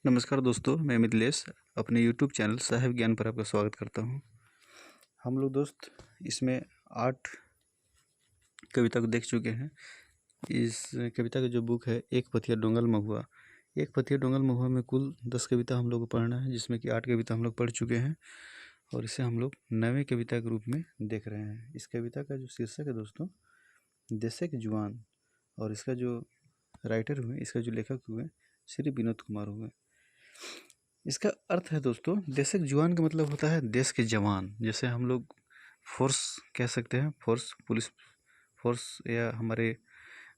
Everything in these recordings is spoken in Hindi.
नमस्कार दोस्तों, मैं मिथिलेश अपने यूट्यूब चैनल साहिब ज्ञान पर आपका स्वागत करता हूं। हम लोग दोस्त इसमें 8 कविता को देख चुके हैं। इस कविता की जो बुक है एक पथिया डोंगल महुआ। एक पथिया डोंगल महुआ में कुल 10 कविता हम लोग को पढ़ना है, जिसमें कि 8 कविता हम लोग पढ़ चुके हैं और इसे हम लोग 9वें कविता के रूप में देख रहे हैं। इस कविता का जो शीर्षक है दोस्तों, देशक जुआन, और इसका जो राइटर हुए, इसका जो लेखक हुए श्री विनोद कुमार हुए। इसका अर्थ है दोस्तों, देशक जुआन का मतलब होता है देश के जवान। जैसे हम लोग फोर्स कह सकते हैं, फोर्स, पुलिस फोर्स, या हमारे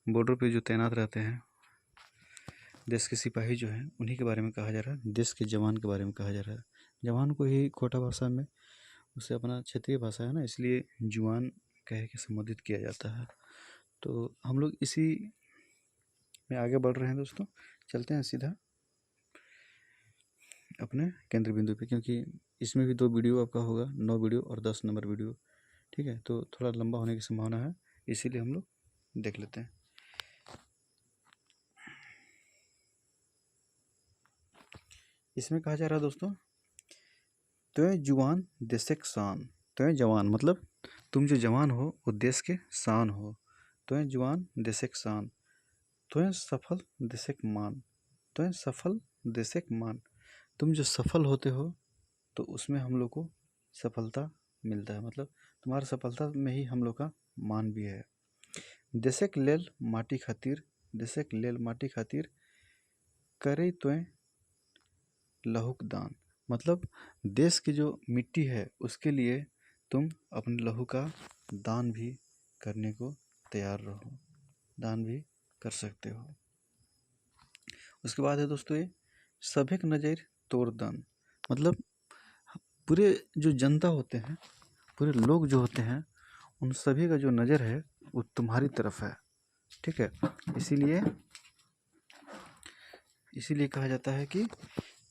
बॉर्डर पे जो तैनात रहते हैं देश के सिपाही जो हैं, उन्हीं के बारे में कहा जा रहा है। देश के जवान के बारे में कहा जा रहा है। जवान को ही कोटा भाषा में, उसे अपना क्षेत्रीय भाषा है ना, इसलिए जुआन कह के संबोधित किया जाता है। तो हम लोग इसी में आगे बढ़ रहे हैं दोस्तों। चलते हैं सीधा अपने केंद्र बिंदु पे, क्योंकि इसमें भी 2 वीडियो आपका होगा, 9 वीडियो और 10 नंबर वीडियो। ठीक है, तो थोड़ा लंबा होने की संभावना है, इसीलिए हम लोग देख लेते हैं। इसमें कहा जा रहा है दोस्तों, त्वें जुआन देशक शान। त्वें जवान मतलब तुम जो जवान हो वो देश के शान हो। त्वें जुआन देशक शान, त्वें सफल देशक मान। त्वें सफल देशक मान, तुम जो सफल होते हो तो उसमें हम लोग को सफलता मिलता है, मतलब तुम्हारी सफलता में ही हम लोग का मान भी है। देशक लेल माटी खातिर, देशक लेल माटी खातिर करे त्वें लहुक दान, मतलब देश की जो मिट्टी है उसके लिए तुम अपने लहू का दान भी करने को तैयार रहो, दान भी कर सकते हो। उसके बाद है दोस्तों ये सभेक नज़र तोड़ दान, मतलब पूरे जो जनता होते हैं, पूरे लोग जो होते हैं, उन सभी का जो नज़र है वो तुम्हारी तरफ है। ठीक है, इसीलिए कहा जाता है कि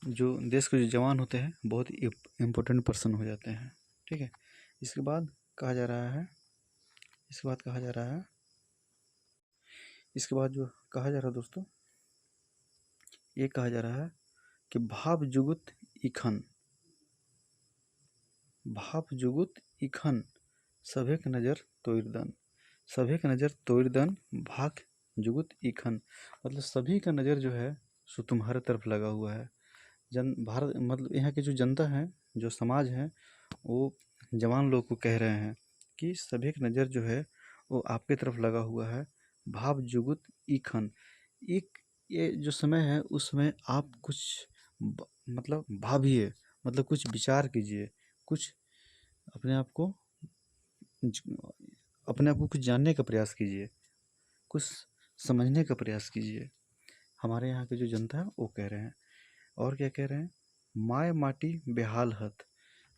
जो देश के जो जवान होते हैं बहुत इम्पोर्टेंट पर्सन हो जाते हैं। ठीक है, इसके बाद कहा जा रहा है, इसके बाद जो कहा जा रहा है दोस्तों, ये कहा जा रहा है कि भाव जुगुत इखन, भाव जुगुत इखन सभेक नज़र तोड़दन। सभेक नज़र तोड़दन भाग जुगुत इखन, मतलब सभी का नज़र जो है सो तुम्हारे तरफ लगा हुआ है। भारत मतलब यहाँ की जो जनता है, जो समाज है, वो जवान लोग को कह रहे हैं कि सभी की नज़र जो है वो आपके तरफ लगा हुआ है। भाव जुगुत इखन, एक ये जो समय है उस समय आप कुछ मतलब भाविए, मतलब कुछ विचार कीजिए, कुछ अपने आप को कुछ जानने का प्रयास कीजिए, कुछ समझने का प्रयास कीजिए। हमारे यहाँ की जो जनता है वो कह रहे हैं। और क्या कह रहे हैं, माँ माटी बेहाल हत,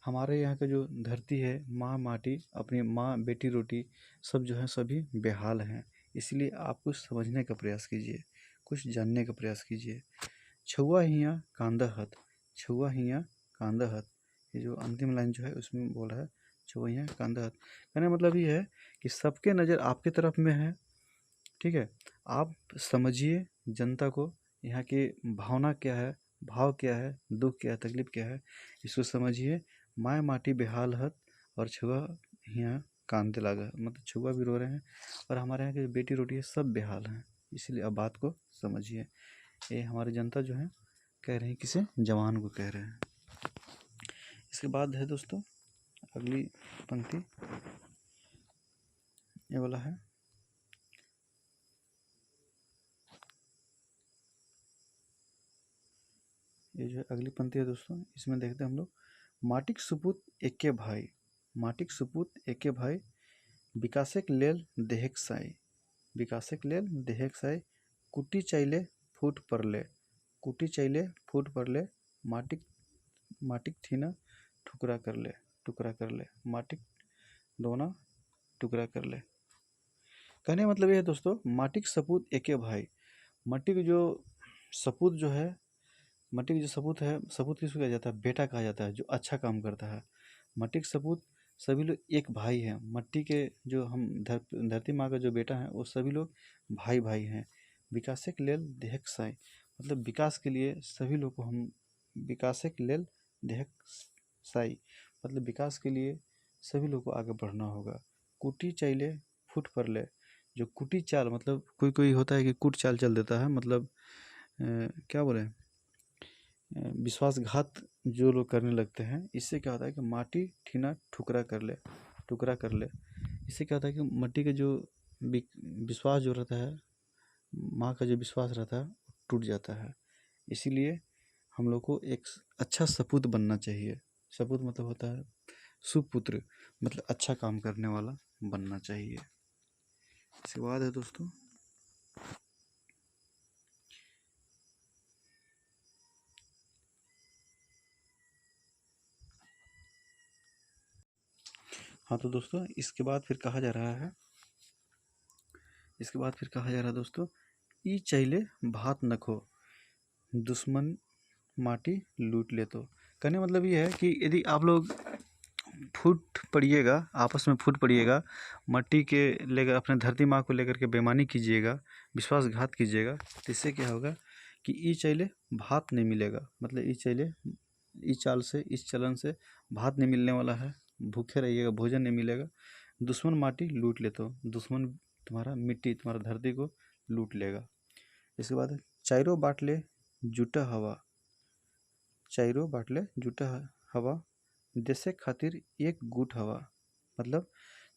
हमारे यहाँ का जो धरती है, माँ माटी, अपनी माँ बेटी रोटी सब जो है सभी बेहाल हैं, इसलिए आप कुछ समझने का प्रयास कीजिए, कुछ जानने का प्रयास कीजिए। छुआ हियाँ कांदा हत, छुआ हियाँ कांदा हत, ये जो अंतिम लाइन जो है उसमें बोला है छुआ हियाँ कांदा हत। कहने मतलब ये है कि सबके नज़र आपके तरफ में है। ठीक है, आप समझिए जनता को, यहाँ की भावना क्या है, भाव क्या है, दुख क्या है, तकलीफ क्या है, इसको समझिए। माय माटी बेहाल हत और छुआ यहाँ कांदे लागा, मतलब छुआ भी रो रहे हैं और हमारे यहाँ की बेटी रोटी है सब बेहाल हैं, इसलिए अब बात को समझिए। ये हमारी जनता जो है कह रहे हैं, किसे, जवान को कह रहे हैं। इसके बाद है दोस्तों अगली पंक्ति, ये वाला है, ये जो अगली पंक्ति है दोस्तों, इसमें देखते हैं हम लोग, माटिक सुपूत एके भाई, माटिक सुपूत एके भाई विकासक लेल देहक साई, विकासक लेल देहक साई कुटी चाइले फूट पड़ले, कुटी चाइले फूट पड़ले माटिक माटिक ठीना ठुकरा कर ले, टुकड़ा कर ले, माटिक दोना टुकड़ा कर ले। कहने मतलब ये है दोस्तों, माटिक सपूत एके भाई, मट्टी की जो सपूत जो है, मट्टी की जो सपूत है, सपूत किसको कहा जाता है, बेटा कहा जाता है जो अच्छा काम करता है। मट्टी के सपूत सभी लोग एक भाई हैं, मट्टी के जो हम धरती माँ का जो बेटा है वो सभी लोग भाई भाई हैं। विकासक लेल देहक साई, मतलब विकास के लिए सभी लोग को हम विकासक लेल देहक साई, मतलब विकास के लिए सभी लोग को आगे बढ़ना होगा। कुटी चाइले फुट पर ले, जो कुटी चाल मतलब कोई कोई होता है कि कुट चाल चल देता है, मतलब क्या बोले विश्वासघात जो लोग करने लगते हैं, इससे क्या होता है कि माटी ठीना टुकड़ा कर ले। इससे क्या होता है कि मिट्टी के जो विश्वास जो रहता है, माँ का जो विश्वास रहता है टूट जाता है। इसीलिए हम लोग को एक अच्छा सपूत बनना चाहिए। सपूत मतलब होता है सुपुत्र, मतलब अच्छा काम करने वाला बनना चाहिए। इसके बाद है दोस्तों हाँ, तो दोस्तों इसके बाद फिर कहा जा रहा है दोस्तों, ई चैले भात नखो दुश्मन माटी लूट ले। तो कहने मतलब ये है कि यदि आप लोग फूट पड़िएगा, आपस में फूट पड़िएगा, मट्टी के लेकर अपने धरती माँ को लेकर के बेईमानी कीजिएगा, विश्वासघात कीजिएगा, तो इससे क्या होगा कि ई चैले भात नहीं मिलेगा। मतलब ई चैले, इस चाल से, इस चलन से भात नहीं मिलने वाला है, भूखे रहिएगा, भोजन नहीं मिलेगा। दुश्मन माटी लूट ले, तो दुश्मन तुम्हारा मिट्टी, तुम्हारा धरती को लूट लेगा। इसके बाद चाइरो बाटले जुटा हवा, चाइरो बाटले जुटा हवा देशे खातिर एक गुट हवा, मतलब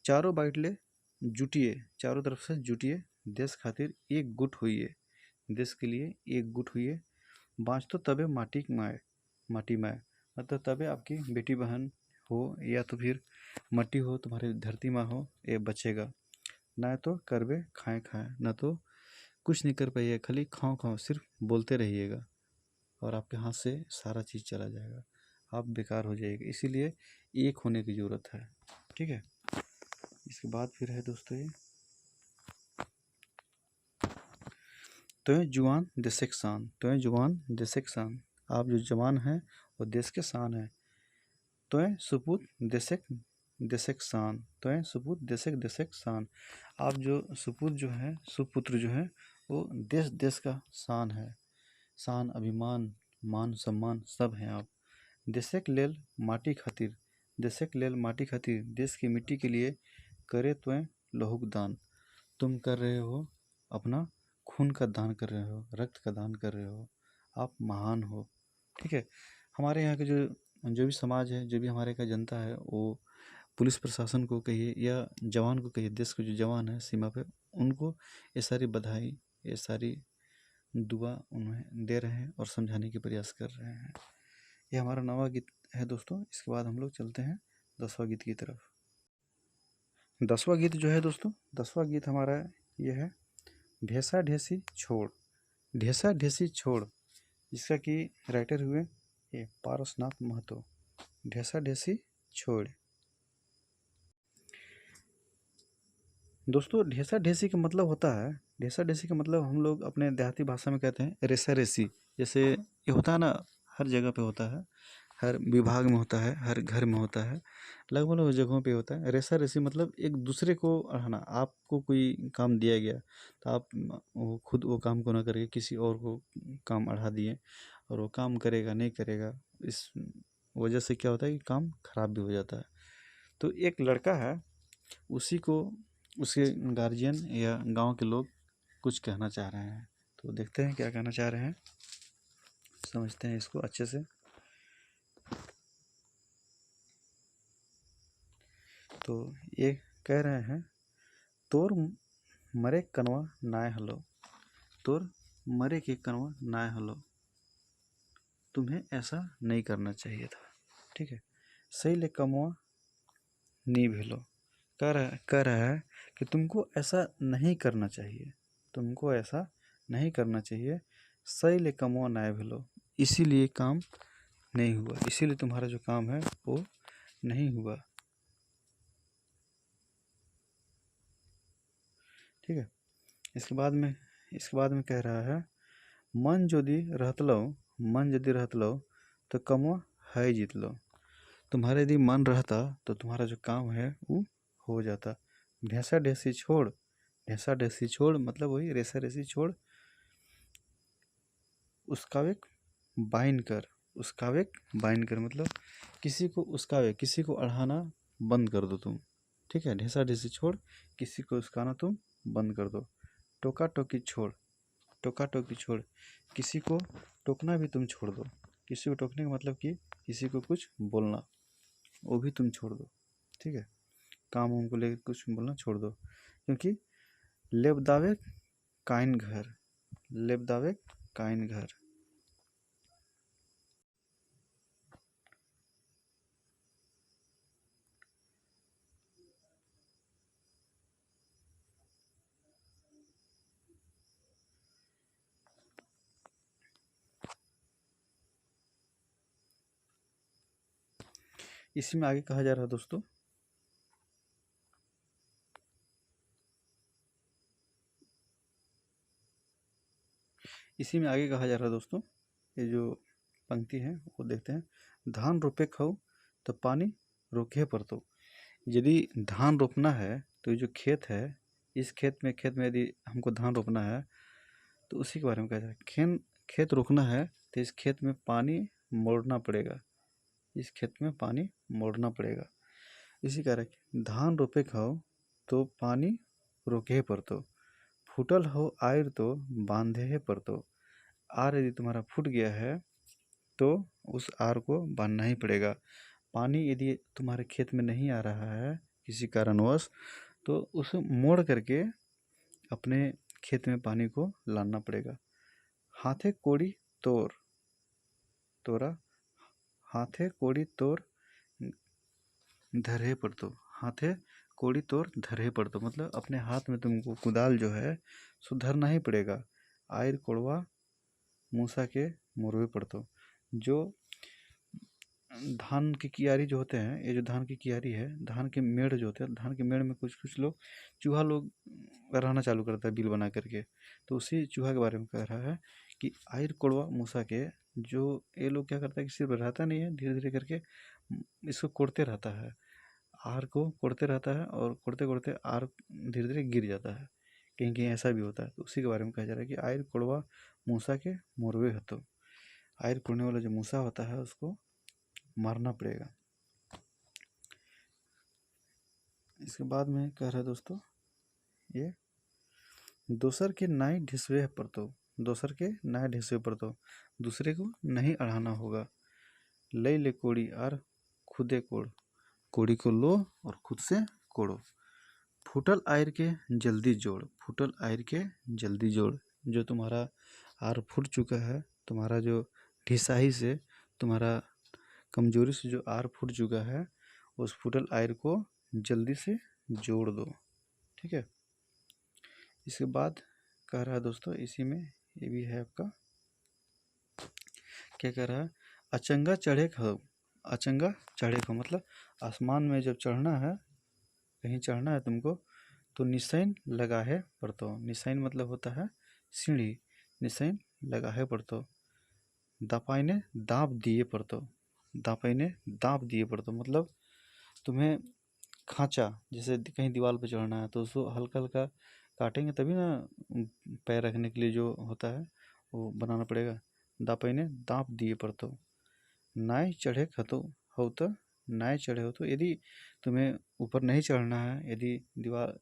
चारों बाटले जुटिए, चारों तरफ से जुटिए, देश खातिर एक गुट हुई, देश के लिए एक गुट हुई। बाँच तो तबे माटी माए, माटी माए मतलब तबे आपकी बेटी बहन हो या तो फिर मट्टी हो, तुम्हारी धरती माँ हो, ये बचेगा। ना तो करबे खाएं खाएं, ना तो कुछ नहीं कर पाइए, खाली खाओ खाओ, सिर्फ बोलते रहिएगा और आपके हाथ से सारा चीज़ चला जाएगा, आप बेकार हो जाएगा। इसीलिए एक होने की ज़रूरत है, ठीक है। इसके बाद फिर है दोस्तों ये तो जुआन देशक शान, तो जुआन देशक शान, आप जो जवान हैं वो देश के शान है। तो सुपूत देशक शान, तो सुपूत देशक शान, आप जो सुपूत जो है, सुपुत्र जो है, वो देश का शान है। शान, अभिमान, मान सम्मान सब हैं आप। देशक लेल माटी खातिर, देशक लेल माटी खातिर, देश की मिट्टी के लिए करे तो लहुक दान, तुम कर रहे हो अपना खून का दान कर रहे हो, रक्त का दान कर रहे हो, आप महान हो, ठीक है। हमारे यहाँ के जो भी समाज है, जो भी हमारे का जनता है, वो पुलिस प्रशासन को कहिए या जवान को कहिए, देश के जो जवान है सीमा पे, उनको ये सारी बधाई, ये सारी दुआ उन्हें दे रहे हैं और समझाने की प्रयास कर रहे हैं। ये हमारा 9वां गीत है दोस्तों। इसके बाद हम लोग चलते हैं 10वां गीत की तरफ। 10वां गीत जो है दोस्तों, 10वां गीत हमारा ये है ढेसा ढेसी छोड़, ढेसा ढेसी छोड़, जिसका कि राइटर हुए ये पारसनाथ महतो। ढेसा ढेसी छोड़ दोस्तों, ढेसा ढेसी का मतलब होता है, ढेसा ढेसी का मतलब हम लोग अपने देहाती भाषा में कहते हैं रेसा रेसी। जैसे ये होता है ना, हर जगह पे होता है, हर विभाग में होता है, हर घर में होता है, लगभग लगभग जगहों पे होता है। रेसा रेसी मतलब एक दूसरे को अढ़ाना, आपको कोई काम दिया गया तो आप वो खुद वो काम को ना करके किसी और को काम अढ़ा दिए, और वो काम करेगा नहीं करेगा, इस वजह से क्या होता है कि काम खराब भी हो जाता है। तो एक लड़का है, उसी को उसके गार्जियन या गांव के लोग कुछ कहना चाह रहे हैं, तो देखते हैं क्या कहना चाह रहे हैं, समझते हैं इसको अच्छे से। तो ये कह रहे हैं, तोर मरे कनवा नाय हलो, तोर मरे के कनवा नाय हलो, तुम्हें ऐसा नहीं करना चाहिए था, ठीक है। सही ले कमवा नहीं भेलो, कह रहा है कि तुमको ऐसा नहीं करना चाहिए, तुमको ऐसा नहीं करना चाहिए। सही ले कमवा नाय भेलो, इसीलिए काम नहीं हुआ, इसीलिए तुम्हारा जो काम है वो नहीं हुआ, ठीक है। इसके बाद में कह रहा है, मन यदि रहतलो, मन यदि रहतलो तो कमवा है जीत लो, तुम्हारा यदि मन रहता तो तुम्हारा जो काम है वो हो जाता। ढेसा ढेसी छोड़, ढेसा ढेसी छोड़ मतलब वही रेसा रेसी छोड़, उसकावेक बाइन कर, उसकावेक बाइन कर मतलब किसी को उसकावे, किसी को अढ़ाना बंद कर दो तुम। ठीक है, ढेसा ढेसी छोड़, किसी को उसकाना तुम बंद कर दो। टोका टोकी छोड़, टोका टोकी छोड़, किसी को टोकना भी तुम छोड़ दो। किसी को टोकने का मतलब कि किसी को कुछ बोलना, वो भी तुम छोड़ दो। ठीक है, काम उनको लेकर कुछ बोलना छोड़ दो, क्योंकि लेब दावे काइन घर, लेब दावे काइन घर। इसी में आगे कहा जा रहा है दोस्तों, इसी में आगे कहा जा रहा है दोस्तों, ये जो पंक्ति है वो देखते हैं। धान रोपे खाओ तो पानी रोके पर तो। यदि धान रोपना है तो ये जो खेत है, इस खेत में यदि हमको धान रोपना है तो उसी के बारे में कहा जा रहा है। खेत रोकना है तो इस खेत में पानी मोड़ना पड़ेगा, इस खेत में पानी मोड़ना पड़ेगा। इसी कारण धान रोपे खाओ तो पानी रोके पर तो। फूटल हो आयर तो बांधे है पर तो। आर यदि तुम्हारा फूट गया है तो उस आर को बांधना ही पड़ेगा। पानी यदि तुम्हारे खेत में नहीं आ रहा है किसी कारणवश, तो उसे मोड़ करके अपने खेत में पानी को लाना पड़ेगा। हाथे कोड़ी तोड़, तोरा, हाथे कोड़ी तोड़ धरे पर तो। हाथे कोड़ी तोड़ धरे पर तो मतलब अपने हाथ में तुमको कुदाल जो है सो धरना ही पड़ेगा। आयर कोड़वा मूसा के मुरवे पर तो। जो धान की कियारी जो होते हैं, ये जो धान की कियारी है, धान के मेड़ जो होते हैं, धान के मेड़ में कुछ कुछ लोग चूहा लोग रहना चालू करता है बिल बना करके। तो उसी चूहा के बारे में कह रहा है कि आयर कोड़वा मूसा के, जो ये लोग क्या करता है कि सिर्फ रहता नहीं है, धीरे धीरे करके इसको कोड़ते रहता है, आर को कोड़ते रहता है, और कोड़ते कोड़ते आर धीरे धीरे गिर जाता है। कहीं कहीं ऐसा भी होता है। तो उसी के बारे में कहा जा रहा है कि आयर कोड़वा मूसा के मोरवे हतो। आयर कोड़ने वाला जो मूसा होता है उसको मारना पड़ेगा। इसके बाद में कह रहा है दोस्तों, ये दोसर के नाई ढिसवे पर तो, दोसर के नाई ढिसवे पर तो, दूसरे को नहीं अढ़ाना होगा। लई ले कोड़ी और खुदे कोड़, कोड़ी को लो और खुद से कोड़ो। फूटल आयर के जल्दी जोड़, फूटल आयर के जल्दी जोड़। जो तुम्हारा आर फूट चुका है, तुम्हारा जो ढिसाई से, तुम्हारा कमजोरी से जो आर फूट चुका है, उस फूटल आयर को जल्दी से जोड़ दो। ठीक है, इसके बाद कह रहा है दोस्तों, इसी में ये भी है आपका, क्या कह रहा है, अचंगा चढ़े खाओ, अचंगा चढ़े खाओ मतलब आसमान में जब चढ़ना है, कहीं चढ़ना है तुमको, तो निशान लगा है पड़तो। निशान मतलब होता है सीढ़ी, निशान लगा है पड़तो। दापाइने दाप दिए पड़तो, दापाइने दाप दिए पड़तो मतलब तुम्हें खांचा, जैसे कहीं दीवार पर चढ़ना है तो उसको हल्का हल्का काटेंगे तभी ना पैर रखने के लिए जो होता है वो बनाना पड़ेगा। दापाइने दाप दिए पड़तो। नाय चढ़े खतो हो तो, नाय चढ़े हो तो, यदि तुम्हें ऊपर नहीं चढ़ना है, यदि दीवार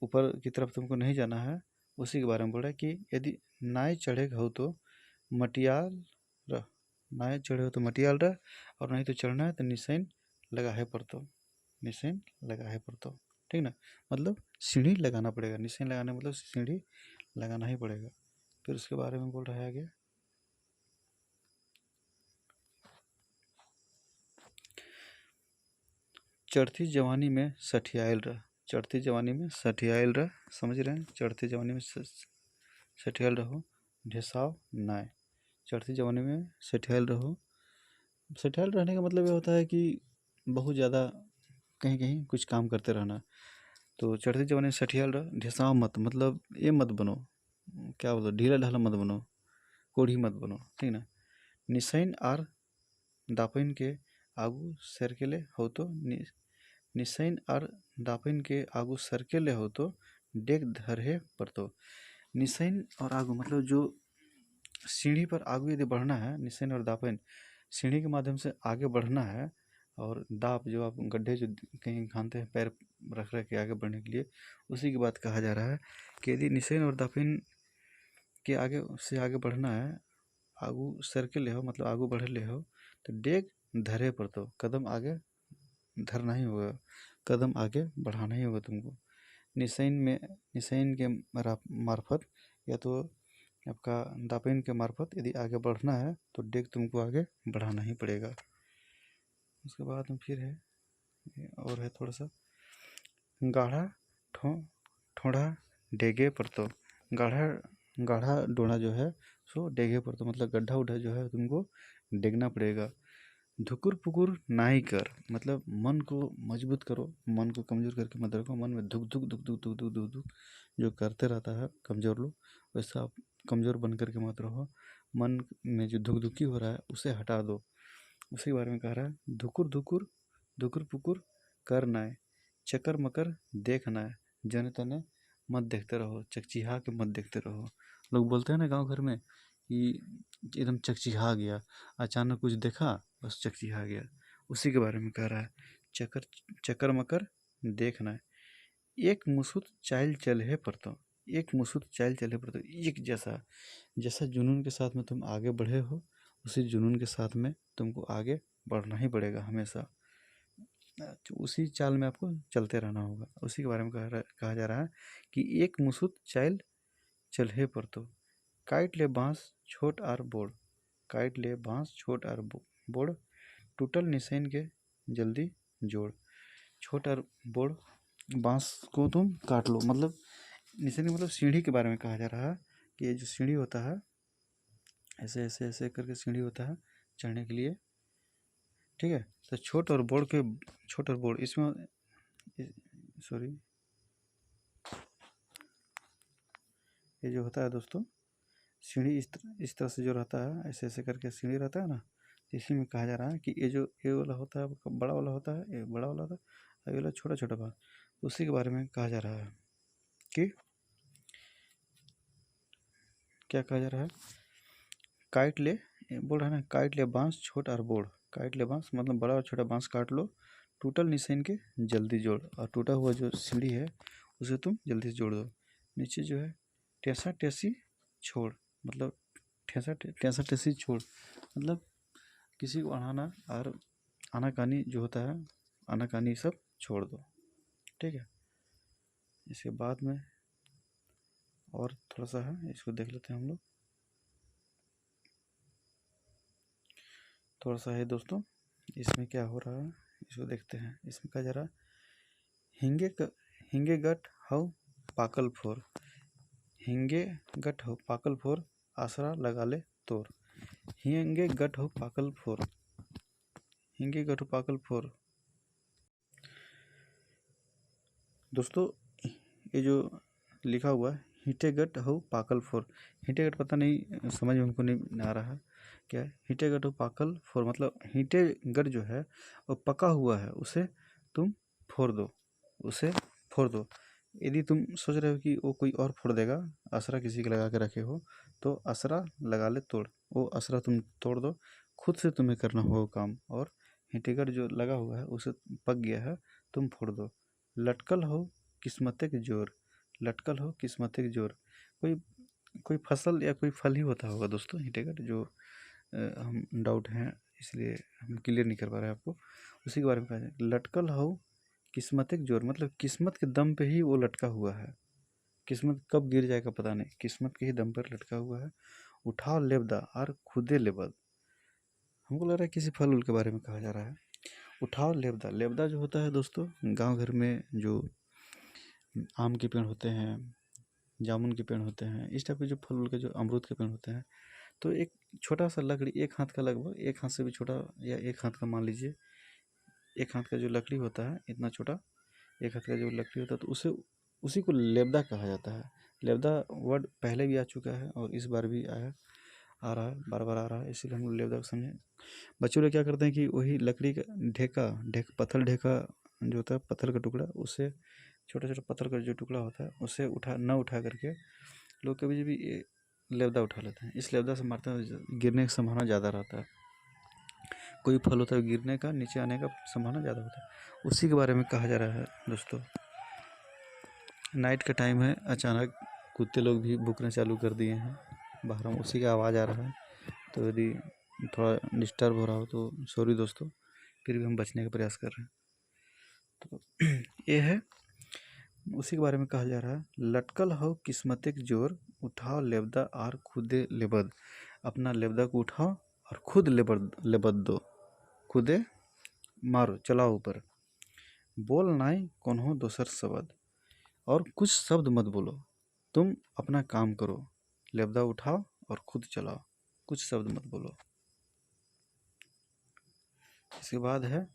ऊपर की तरफ तुमको नहीं जाना है, उसी के बारे में बोल रहा है कि यदि नाय चढ़े हो तो मटियाल रह, नाय चढ़े हो तो मटियाल रह, और नहीं तो चढ़ना है तो निशान लगा है पर तो, निशान लगा है पर तो। ठीक ना, मतलब सीढ़ी लगाना पड़ेगा, निशान लगाना मतलब सीढ़ी लगाना ही पड़ेगा। फिर उसके बारे में बोल रहा है आगे, चढ़ती जवानी में सठियायल रह, चढ़ती जवानी में सठियायल रह, समझ रहे हैं, चढ़ती जवानी में सठियायल रहो, ढेसाव नाय। चढ़ती जवानी में सठियायल रहो, सठियायल रहने का मतलब ये होता है कि बहुत ज़्यादा कहीं कहीं कुछ काम करते रहना। तो चढ़ती जवानी में सठियायल रह, ढेसाव मत मतलब ये मत बनो, क्या बोलो, ढीला ढाला मत बनो, कोढ़ी मत बनो। ठीक ना, निशान आर दापिन के आगू सरकेले हो तो, निशान आर दापिन के आगू सरकेले हो तो डेग धरे पर तो। निशान और आगू मतलब जो सीढ़ी पर आगे यदि बढ़ना है, निशान और दापेन सीढ़ी के माध्यम से आगे बढ़ना है, और दाप जो आप गड्ढे जो कहीं खानते हैं पैर रख के आगे बढ़ने के लिए, उसी की बात कहा जा रहा है कि यदि निशान और दापेन के आगे से आगे बढ़ना है, आगू सरके ले हो मतलब आगू बढ़े ले हो, तो डेग धरे पर तो कदम आगे धरना ही होगा, कदम आगे बढ़ाना ही होगा तुमको। निशान के मार्फत या तो आपका दापेन के मार्फत यदि आगे बढ़ना है तो डेग तुमको आगे बढ़ाना ही पड़ेगा। उसके बाद में फिर है और है थोड़ा सा, गाढ़ा ठोड़ा डेगे पर तो, गाढ़ा डोना जो है सो डेगे पर तो मतलब गड्ढा उड्ढा जो है तुमको डेगना पड़ेगा। धुकुर पुकुर नाई कर मतलब मन को मजबूत करो, मन को कमज़ोर करके मत रखो। मन में धुक धुक धुक धुक धुक धुक धुक धुक जो करते रहता है कमज़ोर लोग, वैसा आप कमज़ोर बन करके मत रहो। मन में जो धुक धुकी हो रहा है उसे हटा दो। उसी बारे में कह रहा है, धुकुर धुकुर धुकुर पुकुर कर नाय, चकर मकर देख नाय, जने तने मत देखते रहो, चकचिहा के मत देखते रहो। लोग बोलते हैं ना गांव घर में कि एकदम चकचिहा गया, अचानक कुछ देखा बस चकचिहा गया, उसी के बारे में कह रहा है। चकर मकर देखना है, एक मुसुत चाल चले पर तो, एक मुसुत चाल चले पर तो, एक जैसा जुनून के साथ में तुम आगे बढ़े हो, उसी जुनून के साथ में तुमको आगे बढ़ना ही पड़ेगा हमेशा। उसी चाल में आपको चलते रहना होगा। उसी के बारे में कहा जा रहा है कि एक मुसुत चाल चलहे पर तो, काट ले बाँस छोट आर बोड़, काट ले बाँस छोट आर बोड़, टूटल निशान के जल्दी जोड़। छोट और बोड़ बाँस को तुम काट लो, मतलब निशान मतलब सीढ़ी के बारे में कहा जा रहा है कि ये जो सीढ़ी होता है, ऐसे ऐसे ऐसे करके सीढ़ी होता है चढ़ने के लिए, ठीक है। तो छोट और बोड़ इसमें सॉरी, ये जो होता है दोस्तों सीढ़ी इस तरह से जो रहता है, ऐसे ऐसे करके सीढ़ी रहता है ना, इसी में कहा जा रहा है कि ये वाला होता है बड़ा वाला होता है, ये बड़ा वाला होता है, ये वाला छोटा छोटा भाग, उसी के बारे में कहा जा रहा है कि क्या कहा जा रहा है, काट ले, बोल रहा है ना, काट ले बाँस छोट और बोड़, काट ले बाँस मतलब बड़ा और छोटा बाँस काट लो, टूटल निशान के जल्दी जोड़, और टूटा हुआ जो सीढ़ी है उसे तुम जल्दी से जोड़ दो। नीचे जो है टेसा टेसी छोड़, मतलब टेसा टेसी छोड़ मतलब किसी को अड़ाना और आनाकानी जो होता है, आनाकानी सब छोड़ दो, ठीक है। इसके बाद में और थोड़ा सा है, इसको देख लेते हैं हम लोग, थोड़ा सा है दोस्तों, इसमें क्या हो रहा है इसको देखते हैं। इसमें कहा जा रहा है, हिंगे गट हव पाकल फोर, हिंगे गट हो पाकल फोर, आसरा लगा ले तोर। हिंगे गट हो पाकल फोर, हिंगे गट हो पाकल फोर। दोस्तों ये जो लिखा हुआ है हिंटे गट हो पाकल फोर, हिंटे गट पता नहीं समझ में हमको नहीं आ रहा है क्या है। हिंटे गट हो पाकल फोर मतलब हिंटे गट जो है वो पका हुआ है, उसे तुम फोड़ दो, उसे फोड़ दो। यदि तुम सोच रहे हो कि वो कोई और फोड़ देगा, असरा किसी के लगा के रखे हो, तो असरा लगा ले तोड़, वो असरा तुम तोड़ दो, खुद से तुम्हें करना होगा काम। और हिंटेगढ़ जो लगा हुआ है उसे पक गया है, तुम फोड़ दो। लटकल हो किस्मत के जोर, लटकल हो किस्मत के जोर, कोई फसल या कोई फल ही होता होगा दोस्तों हिंटेगढ़, जो हम डाउट हैं इसलिए हम क्लियर नहीं कर पा रहे हैं आपको। उसी के बारे में कहा जाए, लटकल हो किस्मत के जोर मतलब किस्मत के दम पे ही वो लटका हुआ है, किस्मत कब गिर जाएगा पता नहीं, किस्मत के ही दम पर लटका हुआ है। उठाओ लेबदा और खुदे लेबद, हमको लग रहा है किसी फल उल के बारे में कहा जा रहा है। उठाओ लेबदा, लेबदा जो होता है दोस्तों गांव घर में जो आम के पेड़ होते हैं, जामुन के पेड़ होते हैं, इस टाइप के जो फल उल के जो अमरूद के पेड़ होते हैं, तो एक छोटा सा लकड़ी, एक हाथ का लगभग, एक हाथ से भी छोटा या एक हाथ का मान लीजिए, एक हाथ का जो लकड़ी होता है इतना छोटा, एक हाथ का जो लकड़ी होता है, तो उसी को लेबदा कहा जाता है। लेबदा वर्ड पहले भी आ चुका है और इस बार भी आ रहा है, बार बार आ रहा है, इसीलिए हम लोग लेबदा को समझें। बच्चों लोग क्या करते हैं कि वही लकड़ी का पत्थर ढेका जो होता है, पत्थर का टुकड़ा, उससे छोटा छोटा पत्थर का जो टुकड़ा होता है उसे उठा करके लोग कभी भी लेवदा उठा लेते हैं। इस लेवदा से मारते हैं, गिरने की संभावना ज़्यादा रहता है। कोई फल होता है गिरने का, नीचे आने का संभावना ज़्यादा होता है। उसी के बारे में कहा जा रहा है दोस्तों। नाइट का टाइम है, अचानक कुत्ते लोग भी भूकना चालू कर दिए हैं बाहर, में उसी का आवाज़ आ रहा है। तो यदि थोड़ा डिस्टर्ब हो रहा हो तो सॉरी दोस्तों, फिर भी हम बचने का प्रयास कर रहे हैं। तो ये है, उसी के बारे में कहा जा रहा है। लटकल हो किस्मत के जोर, उठाओ लेबदा आर खुदे लेबद। अपना लेबदा को उठाओ और खुद लेबद दो, खुदे मारो, चलाओ ऊपर। बोल नाई कौन दोसर शब्द, और कुछ शब्द मत बोलो, तुम अपना काम करो, लेबदा उठाओ और खुद चलाओ, कुछ शब्द मत बोलो। इसके बाद है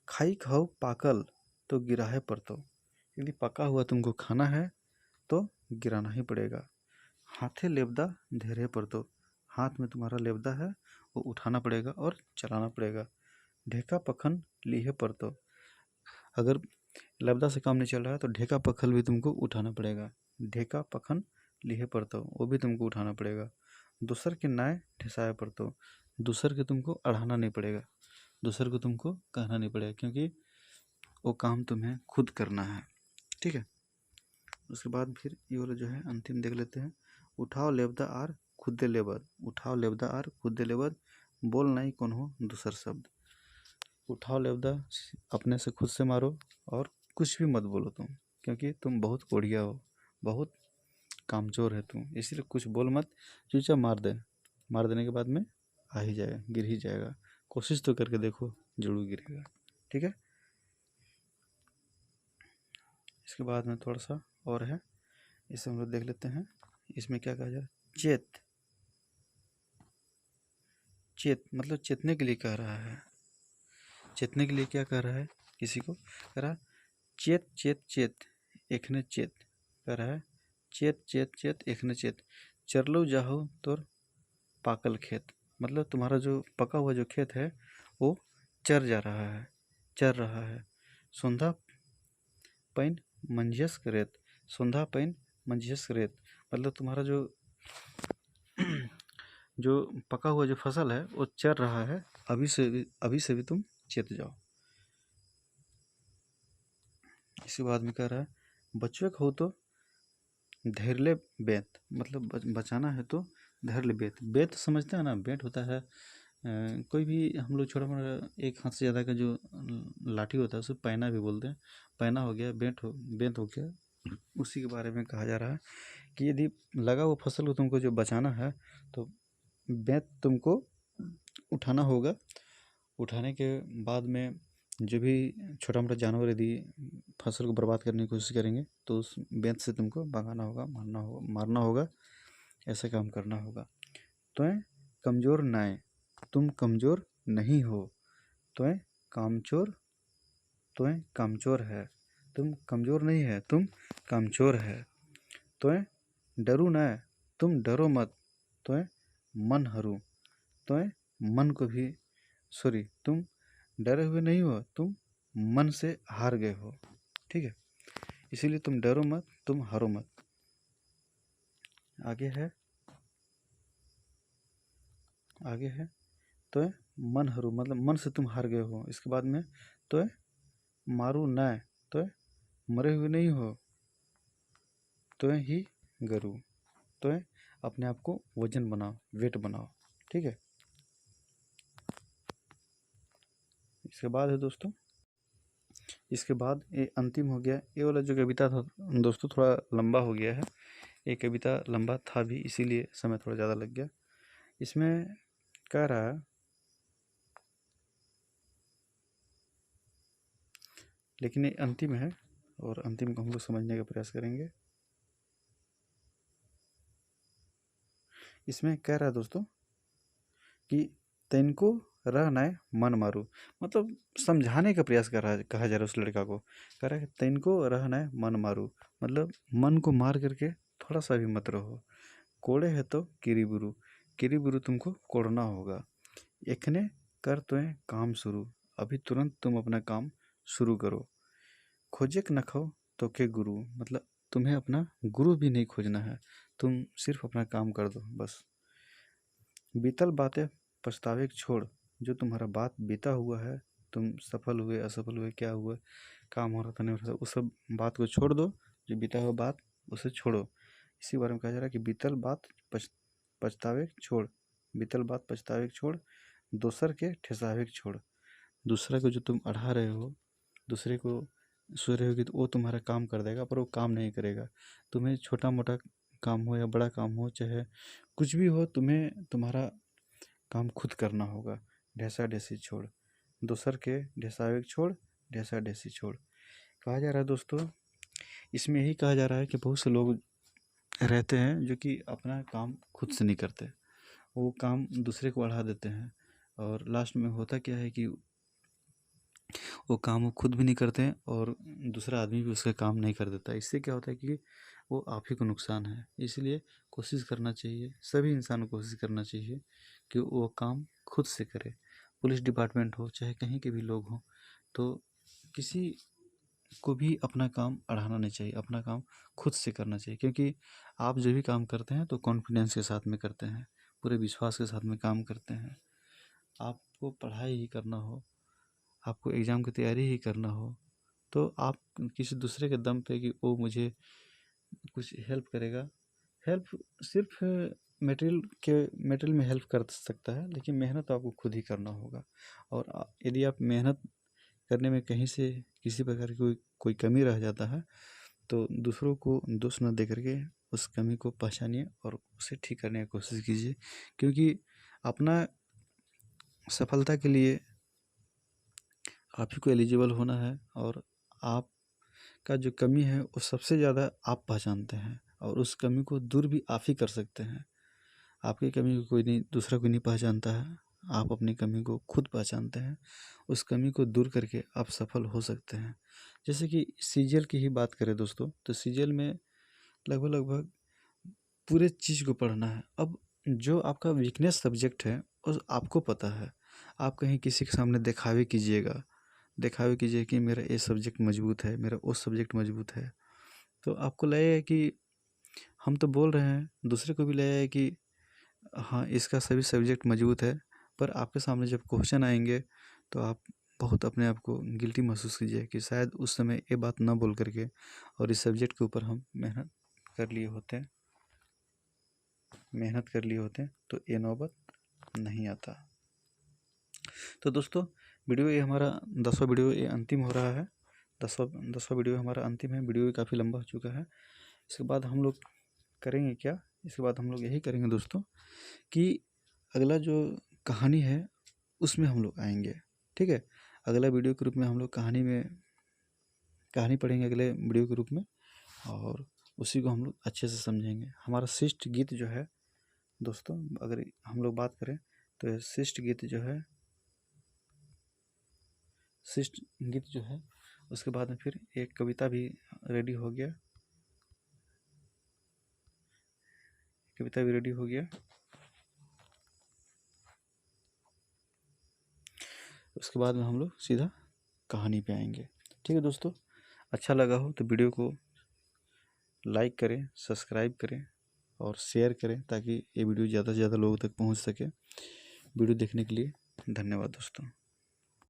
खाई खाओ पाकल तो गिराहे पड़तो। यदि पका हुआ तुमको खाना है तो गिराना ही पड़ेगा। हाथे लेबदा धेरे पड़तो, हाथ में तुम्हारा लेबदा है वो उठाना पड़ेगा और चलाना पड़ेगा। ढेका पखन लीहे पड़तो, अगर लेबदा से काम नहीं चल रहा है तो ढेका पखल भी तुमको उठाना पड़ेगा। ढेका पखन लीहे पड़तो, वो भी तुमको उठाना पड़ेगा। दूसर के नाय ठेसाया पड़तो, दूसर के तुमको अढ़ाना नहीं पड़ेगा, दूसर को तुमको कहना नहीं पड़ेगा, क्योंकि वो काम तुम्हें खुद करना है। ठीक है। उसके बाद फिर ये वाला जो है अंतिम देख लेते हैं। उठाओ लेबदा आर खुदे लेबद, उठाओ लेबदा आर खुदे लेबद, बोल नहीं कौन हो दूसर शब्द। उठाओ लेबदा अपने से खुद से मारो और कुछ भी मत बोलो तुम, क्योंकि तुम बहुत कोढ़िया हो, बहुत कामचोर है तुम, इसलिए कुछ बोल मत, चुपचाप मार दे। मार देने के बाद में आ ही जाएगा, गिर ही जाएगा। कोशिश तो करके देखो, जरूर गिरेगा। ठीक है। इसके बाद में थोड़ा सा और है, इसे हम लोग देख लेते हैं। इसमें क्या कहा जा रहा है, चेत। चेत मतलब चेतने के लिए कह रहा है। चेतने के लिए क्या कह रहा है, किसी को कह रहा है चेत चेत चेत एखने चेत, कह रहा है चेत चेत चेत एखने चेत। चरलो जाहो तोर पाकल खेत, मतलब तुम्हारा जो पका हुआ जो खेत है वो चर जा रहा है, चर रहा है। सुंधा पैन मंजियस करेत, सुंधा पैन मंजियस करेत, मतलब तुम्हारा जो जो पका हुआ जो फसल है वो चर रहा है, अभी से भी तुम चेत जाओ। इसके बाद में कह रहा है बचवे हो तो धैर्य बेत, मतलब बचाना है तो धैर्य बेत। बेत समझते हैं ना, बेट होता है कोई भी हम लोग छोटा मोटा एक हाथ से ज़्यादा का जो लाठी होता है उसे पैना भी बोलते हैं। पैना हो गया, बेंत हो गया। उसी के बारे में कहा जा रहा है कि यदि लगा हुआ फसल को तुमको जो बचाना है तो बेंत तुमको उठाना होगा। उठाने के बाद में जो भी छोटा मोटा जानवर यदि फसल को बर्बाद करने की कोशिश करेंगे तो उस बेंत से तुमको भगाना होगा, मारना होगा, ऐसा काम करना होगा। तो कमज़ोर नाय, तुम कमज़ोर नहीं हो, तो कामचोर है, तुम कमज़ोर नहीं है, तुम कामचोर है। तो डरू न, तुम डरो मत, तो मन हरू, तो मन को भी सॉरी, तुम डरे हुए नहीं हो, तुम मन से हार गए हो। ठीक है, इसीलिए तुम डरो मत, तुम हारो मत। आगे है तो मन हरू, मतलब मन से तुम हार गए हो। इसके बाद में तो मारू न, तो मरे हुए नहीं हो, तो ही गरू, तो अपने आप को वजन बनाओ, वेट बनाओ। ठीक है। इसके बाद है दोस्तों, इसके बाद ये अंतिम हो गया। ये वाला जो कविता था दोस्तों थोड़ा लंबा हो गया है, ये कविता लंबा था भी इसीलिए समय थोड़ा ज़्यादा लग गया। इसमें कह रहा है, लेकिन ये अंतिम है और अंतिम को हम लोग समझने का प्रयास करेंगे। इसमें कह रहा है दोस्तों कि तैनको रहना है मन मारू, मतलब समझाने का प्रयास कर रहा है, कहा जा रहा है उस लड़का को। कह रहा है कि तैनको रहना है मन मारू, मतलब मन को मार करके थोड़ा सा भी मत रहो। कोड़े है तो किरी बुरु तुमको कोड़ना होगा। एखने कर तो काम शुरू, अभी तुरंत तुम अपना काम शुरू करो। खोजे न खाओ तो के गुरु, मतलब तुम्हें अपना गुरु भी नहीं खोजना है, तुम सिर्फ अपना काम कर दो बस। बीतल बातें पछतावे के छोड़, जो तुम्हारा बात बीता हुआ है, तुम सफल हुए असफल हुए क्या हुआ, काम हो रहा था नहीं हो रहा था, उस सब बात को छोड़ दो। जो बीता हुआ बात उसे छोड़ो। इसी बारे में कहा जा रहा है कि बीतल बात पछतावे के छोड़, बीतल बात पछतावे के छोड़, दोसर के ठेसावे के छोड़। दूसरा को जो तुम अढ़ा रहे हो, दूसरे को सोच रहे हो कि वो तुम्हारा काम कर देगा, पर वो काम नहीं करेगा। तुम्हें छोटा मोटा काम हो या बड़ा काम हो, चाहे कुछ भी हो, तुम्हें तुम्हारा काम खुद करना होगा। ढेसा ढेसी छोड़, दूसर के ढेसावे के छोड़, ढेसा ढेसी छोड़। कहा जा रहा है दोस्तों, इसमें यही कहा जा रहा है कि बहुत से लोग रहते हैं जो कि अपना काम खुद से नहीं करते, वो काम दूसरे को बढ़ा देते हैं, और लास्ट में होता क्या है कि वो काम वो खुद भी नहीं करते हैं और दूसरा आदमी भी उसका काम नहीं कर देता। इससे क्या होता है कि वो आप ही को नुकसान है। इसलिए कोशिश करना चाहिए, सभी इंसान को कोशिश करना चाहिए कि वो काम खुद से करे। पुलिस डिपार्टमेंट हो चाहे कहीं के भी लोग हों, तो किसी को भी अपना काम अढ़ाना नहीं चाहिए, अपना काम खुद से करना चाहिए। क्योंकि आप जो भी काम करते हैं तो कॉन्फिडेंस के साथ में करते हैं, पूरे विश्वास के साथ में काम करते हैं। आपको पढ़ाई ही करना हो, आपको एग्ज़ाम की तैयारी ही करना हो, तो आप किसी दूसरे के दम पे कि वो मुझे कुछ हेल्प करेगा, हेल्प सिर्फ मटेरियल में हेल्प कर सकता है, लेकिन मेहनत तो आपको खुद ही करना होगा। और यदि आप मेहनत करने में कहीं से किसी प्रकार की कोई कमी रह जाता है, तो दूसरों को दोष न दे करके उस कमी को पहचानिए और उसे ठीक करने की कोशिश कीजिए। क्योंकि अपना सफलता के लिए आप ही को एलिजिबल होना है, और आपका जो कमी है वो सबसे ज़्यादा आप पहचानते हैं, और उस कमी को दूर भी आप ही कर सकते हैं। आपकी कमी को कोई नहीं, दूसरा कोई नहीं पहचानता है, आप अपनी कमी को खुद पहचानते हैं। उस कमी को दूर करके आप सफल हो सकते हैं। जैसे कि सीजीएल की ही बात करें दोस्तों, तो सीजीएल में लगभग पूरे चीज़ को पढ़ना है। अब जो आपका वीकनेस सब्जेक्ट है उस आपको पता है, आप कहीं किसी के सामने दिखावे कीजिए कि मेरा ये सब्जेक्ट मजबूत है, मेरा वो सब्जेक्ट मजबूत है, तो आपको लगेगा कि हम तो बोल रहे हैं, दूसरे को भी लगेगा कि हाँ इसका सभी सब्जेक्ट मजबूत है। पर आपके सामने जब क्वेश्चन आएंगे तो आप बहुत अपने आप को गिल्टी महसूस कीजिए कि शायद उस समय ये बात ना बोल करके और इस सब्जेक्ट के ऊपर हम मेहनत कर लिए होते तो ये नौबत नहीं आता। तो दोस्तों, वीडियो ये हमारा 10वां वीडियो ये अंतिम हो रहा है। 10वां वीडियो हमारा अंतिम है। वीडियो काफ़ी लंबा हो चुका है। इसके बाद हम लोग करेंगे क्या, इसके बाद हम लोग यही करेंगे दोस्तों कि अगला जो कहानी है उसमें हम लोग आएंगे। ठीक है, अगला वीडियो के रूप में हम लोग कहानी पढ़ेंगे अगले वीडियो के रूप में, और उसी को हम लोग अच्छे से समझेंगे। हमारा शिष्ट गीत जो है दोस्तों, अगर हम लोग बात करें तो शिष्ट गीत जो है उसके बाद में फिर एक कविता भी रेडी हो गया, उसके बाद में हम लोग सीधा कहानी पे आएंगे। ठीक है दोस्तों, अच्छा लगा हो तो वीडियो को लाइक करें, सब्सक्राइब करें और शेयर करें, ताकि ये वीडियो ज़्यादा से ज़्यादा लोगों तक पहुंच सके। वीडियो देखने के लिए धन्यवाद दोस्तों।